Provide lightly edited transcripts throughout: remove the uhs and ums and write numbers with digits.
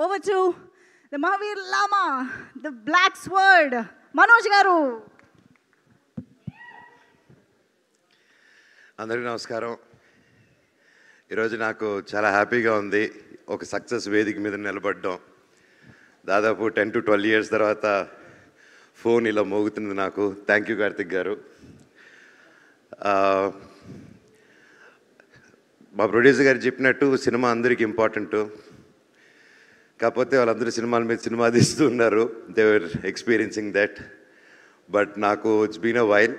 over to the Mahavir Lama, the Black Sword, Manoj Garu. అందరికీ నమస్కారం. ఈరోజు నాకు చాలా హ్యాపీగా ఉంది ఒక సక్సెస్ వేదిక మీద నిలబడడం. దాదాపు 10 to 12 years తర్వాత ఫోన్ ఇలా మోగుతుంది నాకు. థ్యాంక్ యూ కార్తిక్ గారు. మా ప్రొడ్యూసర్ గారు చెప్పినట్టు సినిమా అందరికీ ఇంపార్టెంట్. కాకపోతే వాళ్ళందరూ సినిమాల మీద సినిమా తీస్తూ ఉన్నారు. They were experiencing that. But నాకు it's been a while.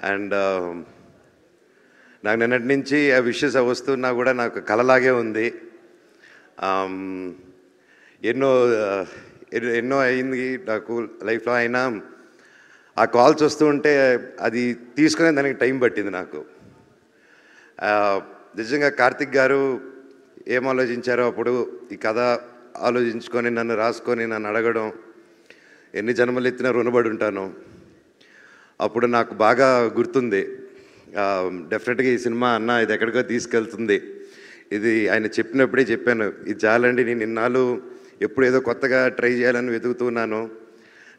And నాకు నిన్నటి నుంచి ఆ విషెస్ వస్తున్నా కూడా నాకు కలలాగే ఉంది. ఎన్నో అయింది నాకు లైఫ్లో. అయినా ఆ కాల్స్ వస్తూ ఉంటే అది తీసుకునే దానికి టైం పట్టింది నాకు. నిజంగా కార్తిక్ గారు ఏం ఆలోచించారో అప్పుడు ఈ కథ ఆలోచించుకొని నన్ను రాసుకొని నన్ను అడగడం, ఎన్ని జన్మలు ఎత్తినా రుణపడి ఉంటాను. అప్పుడు నాకు బాగా గుర్తుంది. డెఫినెట్గా ఈ సినిమా అన్న ఇది ఎక్కడికో తీసుకెళ్తుంది. ఇది ఆయన చెప్పినప్పుడే చెప్పాను, ఇది చాలండి, నేను ఇన్నాళ్ళు ఎప్పుడు ఏదో కొత్తగా ట్రై చేయాలని వెతుకుతున్నాను.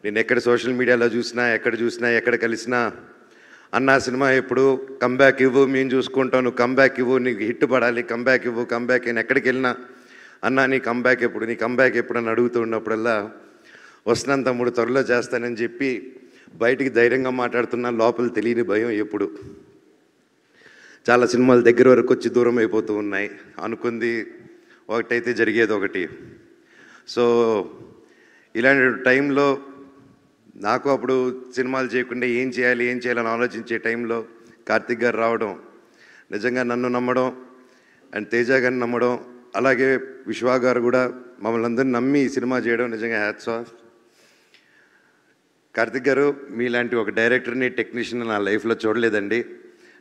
నేను ఎక్కడ సోషల్ మీడియాలో చూసినా, ఎక్కడ కలిసినా అన్న సినిమా ఎప్పుడు కంబ్యాక్ ఇవ్వు, మేము చూసుకుంటాం, నువ్వు కంబ్యాక్ ఇవ్వు, నీకు హిట్ పడాలి, కంబ్యాక్ ఇవ్వు, కంబ్యాక్. నేను ఎక్కడికి వెళ్ళినా అన్న నీ కంబ్యాక్ ఎప్పుడు అని అడుగుతూ ఉన్నప్పుడల్లా వస్తున్నాను తమ్ముడు, త్వరలో చేస్తానని చెప్పి బయటికి ధైర్యంగా మాట్లాడుతున్నా. లోపల తెలియని భయం ఎప్పుడు. చాలా సినిమాలు దగ్గర వరకు వచ్చి దూరం అయిపోతూ ఉన్నాయి. అనుకుంది ఒకటైతే జరిగేది ఒకటి. సో ఇలాంటి టైంలో నాకు అప్పుడు సినిమాలు చేయకుండా ఏం చేయాలని ఆలోచించే టైంలో కార్తిక్ గారు రావడం, నిజంగా నన్ను నమ్మడం అండ్ తేజ గారిని నమ్మడం, అలాగే విశ్వా గారు కూడా మమ్మల్ని అందరినీ నమ్మి ఈ సినిమా చేయడం నిజంగా హ్యాట్స్ ఆఫ్. కార్తిక్ గారు మీలాంటి ఒక డైరెక్టర్ని, టెక్నీషియన్ నా లైఫ్లో చూడలేదండి.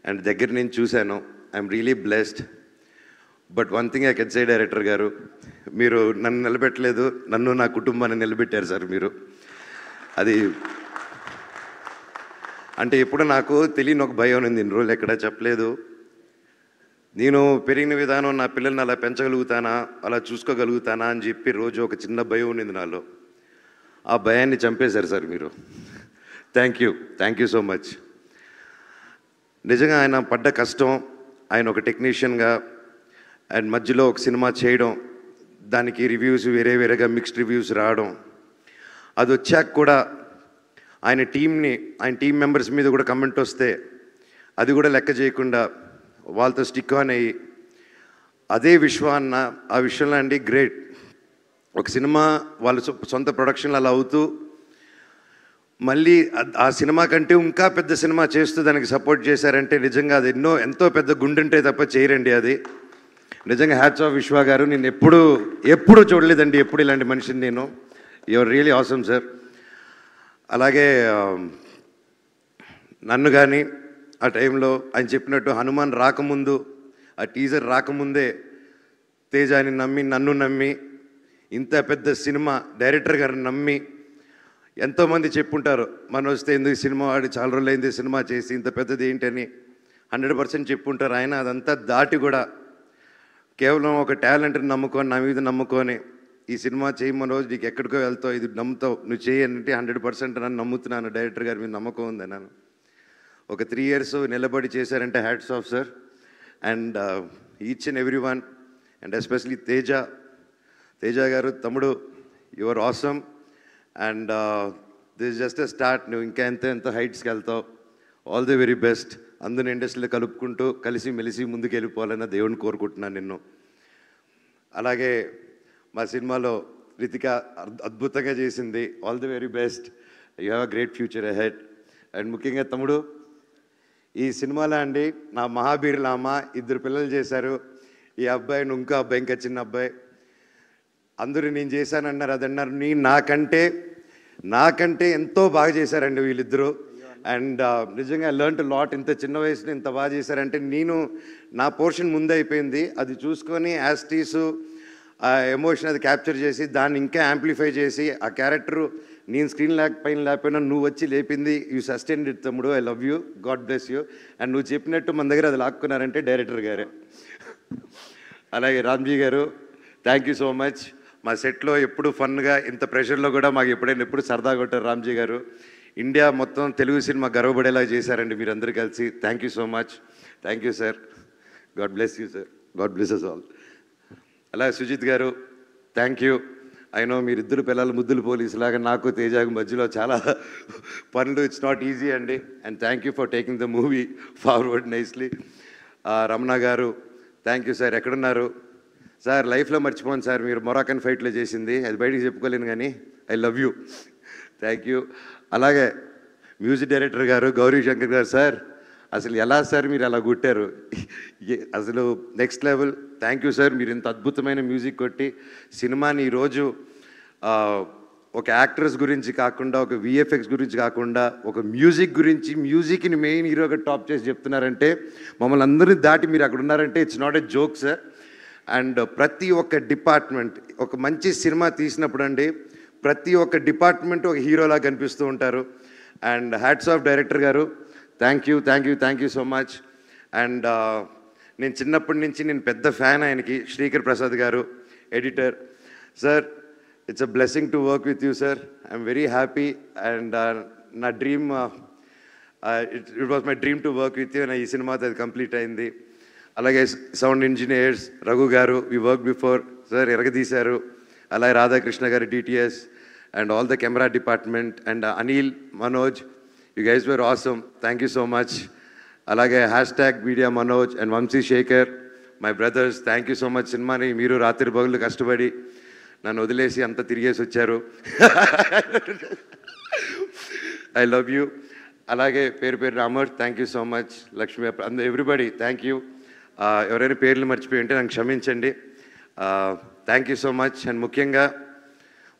అండ్ దగ్గర నుంచి చూశాను. I'm really blessed. But one thing I can say director గారు, మీరు నన్ను నిలబెట్టలేదు, నన్ను నా కుటుంబాన్ని నిలబెట్టారు సార్ మీరు. అది అంటే ఎప్పుడు నాకు తెలియని ఒక భయం ఉంది. ఇన్ని రోజులు ఎక్కడా చెప్పలేదు. నేను పెరిగిన విధానం, నా పిల్లల్ని అలా పెంచగలుగుతానా, అలా చూసుకోగలుగుతానా అని చెప్పి రోజు ఒక చిన్న భయం ఉండింది నాలో. ఆ భయాన్ని చంపేశారు సార్ మీరు. Thank you so much. నిజంగా ఆయన పడ్డ కష్టం, ఆయన ఒక టెక్నీషియన్గా అండ్ మధ్యలో ఒక సినిమా చేయడం, దానికి రివ్యూస్ వేరేగా మిక్స్డ్ రివ్యూస్ రావడం, అది వచ్చాక కూడా ఆయన టీం మెంబర్స్ మీద కూడా కమెంట్ వస్తే అది కూడా లెక్క చేయకుండా వాళ్ళతో స్టిక్ ఆన్ అయ్యి, అదే విశ్వాన్న ఆ విషయంలో అండి గ్రేట్. ఒక సినిమా వాళ్ళ సొంత ప్రొడక్షన్లు అలా అవుతూ మళ్ళీ ఆ సినిమా కంటే ఇంకా పెద్ద సినిమా చేస్తూ దానికి సపోర్ట్ చేశారంటే నిజంగా అది ఎంతో పెద్ద గుండెంటే తప్ప చేయరండి అది. నిజంగా హ్యాట్స్ ఆఫ్ విశ్వా గారు. నేను ఎప్పుడు చూడలేదండి ఎప్పుడు ఇలాంటి మనిషిని నేను. Your really awesome sir. అలాగే నన్ను కానీ ఆ టైంలో ఆయన చెప్పినట్టు హనుమాన్ రాకముందు, ఆ టీజర్ రాకముందే తేజాని నమ్మి, నన్ను నమ్మి, ఇంత పెద్ద సినిమా డైరెక్టర్ గారిని నమ్మి, ఎంతోమంది చెప్పుంటారు మనోజ్ ఎందుకు సినిమా వాడి చాలా రోజులైంది సినిమా చేసి ఇంత పెద్దది ఏంటని 100% చెప్పుంటారు. ఆయన అదంతా దాటి కూడా కేవలం ఒక టాలెంట్ని నమ్ముకొని, నా మీద నమ్ముకొని ఈ సినిమా చేయి మనోజ్, నీకు ఎక్కడికో వెళ్తావు, ఇది నమ్ముతావు, నువ్వు చేయంటే 100% నన్ను నమ్ముతున్నాను. డైరెక్టర్ గారి మీద నమ్మకం ఉంది అన్నాను. ఒక 3 years నిలబడి చేశారంటే hats off sir. And each and every one and especially Teja గారు, తమ్ముడు, your awesome. And this is just a start. నువ్వు ఇంకా ఎంత హైట్స్కి వెళ్తావు. All the very best. అందరిని ఇండస్ట్రీలో కలుపుకుంటూ కలిసి మెలిసి ముందుకు వెళ్ళిపోవాలన్న దేవుడిని కోరుకుంటున్నాను నిన్ను. అలాగే మా సినిమాలో రితిక అద్భుతంగా చేసింది. All the very best. You have a great future ahead. And ముఖ్యంగా తమ్ముడు, ఈ సినిమాలో అండి నా మహాబీర్ లామా 2 పిల్లలు చేశారు. ఈ అబ్బాయి, ఇంకో అబ్బాయి, ఇంకా చిన్న అబ్బాయి. అందరూ నేను చేశానన్నారు, అదన్నారు. నాకంటే ఎంతో బాగా చేశారండి వీళ్ళిద్దరూ. అండ్ నిజంగా లెర్న్ టు లాట్. ఇంత చిన్న వయసులో ఇంత బాగా చేశారంటే నా పోర్షన్ ముందే అయిపోయింది. అది చూసుకొని యాస్టీసు ఆ ఎమోషన్ అది క్యాప్చర్ చేసి దాన్ని ఇంకా యాంప్లిఫై చేసి ఆ క్యారెక్టరు నేను స్క్రీన్ పైన లేకపోయినా నువ్వు వచ్చి లేపింది. యూ సస్టైన్డ్ ఇట్ తమ్ముడు. I love you, God bless you. And నువ్వు చెప్పినట్టు మన దగ్గర అది లాక్కున్నారంటే డైరెక్టర్ గారే. అలాగే రామ్జీ గారు, థ్యాంక్ యూ సో మచ్. మా సెట్లో ఎప్పుడు ఫన్గా, ఇంత ప్రెషర్లో కూడా మాకు ఎప్పుడు సరదాగా కొట్టారు రామ్జీ గారు. ఇండియా మొత్తం తెలుగు సినిమా గర్వపడేలా చేశారండి మీరందరూ కలిసి. Thank you so much. Thank you sir. God bless you sir. God bless us all. అలా సుజిత్ గారు థ్యాంక్ యూ. అయినో మీరిద్దరు పిల్లలు ముద్దులు పోలీసులాగా నాకు తేజాకు మధ్యలో చాలా పనులు. ఇట్స్ నాట్ ఈజీ అండి. And thank you for taking the movie forward nicely. Ramana గారు థ్యాంక్ యూ సార్. ఎక్కడున్నారు సార్? లైఫ్లో మర్చిపోను సార్ మీరు మొరాకన్ ఫైట్లో చేసింది. అది బయటికి చెప్పుకోలేను కానీ I love you. Thank you. అలాగే మ్యూజిక్ డైరెక్టర్ గారు గౌరీ శంకర్ గారు సార్, అసలు ఎలా సార్ మీరు అలా కొట్టారు? అసలు next level. Thank you sir. మీరు ఇంత అద్భుతమైన మ్యూజిక్ కొట్టి సినిమాని ఈరోజు ఒక యాక్టర్స్ గురించి కాకుండా, ఒక విఎఫ్ఎక్స్ గురించి కాకుండా, ఒక మ్యూజిక్ గురించి, మ్యూజిక్ని మెయిన్ హీరోగా టాప్ చేసి చెప్తున్నారంటే, మమ్మల్ని అందరినీ దాటి మీరు అక్కడ ఉన్నారంటే it's not a joke sir. And ప్రతి ఒక్క డిపార్ట్మెంట్, ఒక మంచి సినిమా తీసినప్పుడు అండి ప్రతి ఒక్క డిపార్ట్మెంట్ ఒక హీరోలా కనిపిస్తూ ఉంటారు. అండ్ హ్యాట్స్ ఆఫ్ డైరెక్టర్ గారు. Thank you, thank you, thank you so much. And నేను చిన్నప్పటి నుంచి నేను పెద్ద ఫ్యాన్ ఆయనకి. Srikar Prasad garu editor sir, it's a blessing to work with you sir. I'm very happy. And నా dream, it was my dream to work with you. నా ఈ సినిమాతో అది కంప్లీట్ అయింది. అలాగే sound engineers Raghu garu, we work before sir, ఎరగదీశారు. అలాగే Radhakrishna garu DTS and all the camera department and Anil, Manoj, you guys were awesome. Thank you so much. అలాగే #media Manoj and Vamsi Shekhar, my brothers, thank you so much. సినిమాని మీరు రాత్రి పగులు కష్టపడి నన్ను వదిలేసి అంతా తిరిగేసి వచ్చారు. I love you. అలాగే పేరు పేరు Amar, thank you so much. Lakshmi, everybody thank you. ఎవరైనా పేర్లు మర్చిపోయి ఉంటే నాకు క్షమించండి. Thank you so much. And ముఖ్యంగా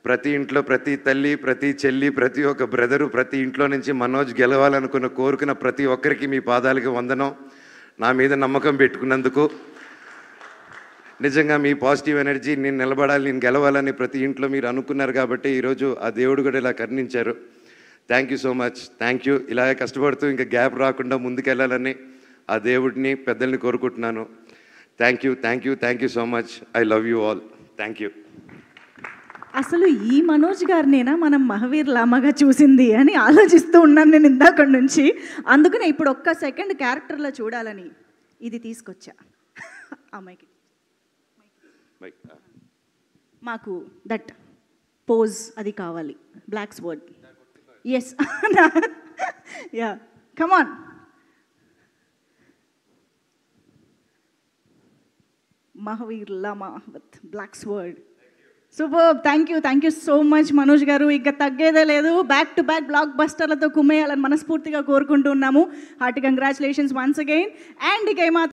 ప్రతి ఇంట్లో ప్రతి తల్లి, ప్రతి చెల్లి, ప్రతి ఒక్క బ్రదరు, ప్రతి ఇంట్లో నుంచి మనోజ్ గెలవాలనుకున్న కోరుకున్న ప్రతి ఒక్కరికి మీ పాదాలకి వందనం. నా మీద నమ్మకం పెట్టుకున్నందుకు నిజంగా మీ పాజిటివ్ ఎనర్జీ, నేను నిలబడాలి, నేను గెలవాలని ప్రతి ఇంట్లో మీరు అనుకున్నారు కాబట్టి ఈరోజు ఆ దేవుడు కూడా ఇలా కరుణించారు. Thank you so much. Thank you. ఇలాగే కష్టపడుతూ ఇంకా గ్యాప్ రాకుండా ముందుకెళ్ళాలని ఆ దేవుడిని, పెద్దల్ని కోరుకుంటున్నాను. Thank you, thank you, thank you so much. I love you all. Thank you. అసలు ఈ మనోజ్ గారినేనా మనం మహావీర్ లామాగా చూసింది అని ఆలోచిస్తూ ఉన్నాను నేను ఇందాక నుంచి. అందుకనే ఇప్పుడు ఒక్క సెకండ్ క్యారెక్టర్లో చూడాలని ఇది తీసుకొచ్చా. అమ్మాయికి మాకు దట్ పోజ్ అది కావాలి, black sword. Yes, ya, come on. Mahaveer Lama with black sword. Super. Thank you so much Manoj garu. ఇంకా తగ్గేదే లేదు. బ్యాక్ టు బ్యాక్ బ్లాక్ బస్టర్లతో కుమ్మేయాలని మనస్ఫూర్తిగా కోరుకుంటూ ఉన్నాము. Hearty congratulations once again. And ఇక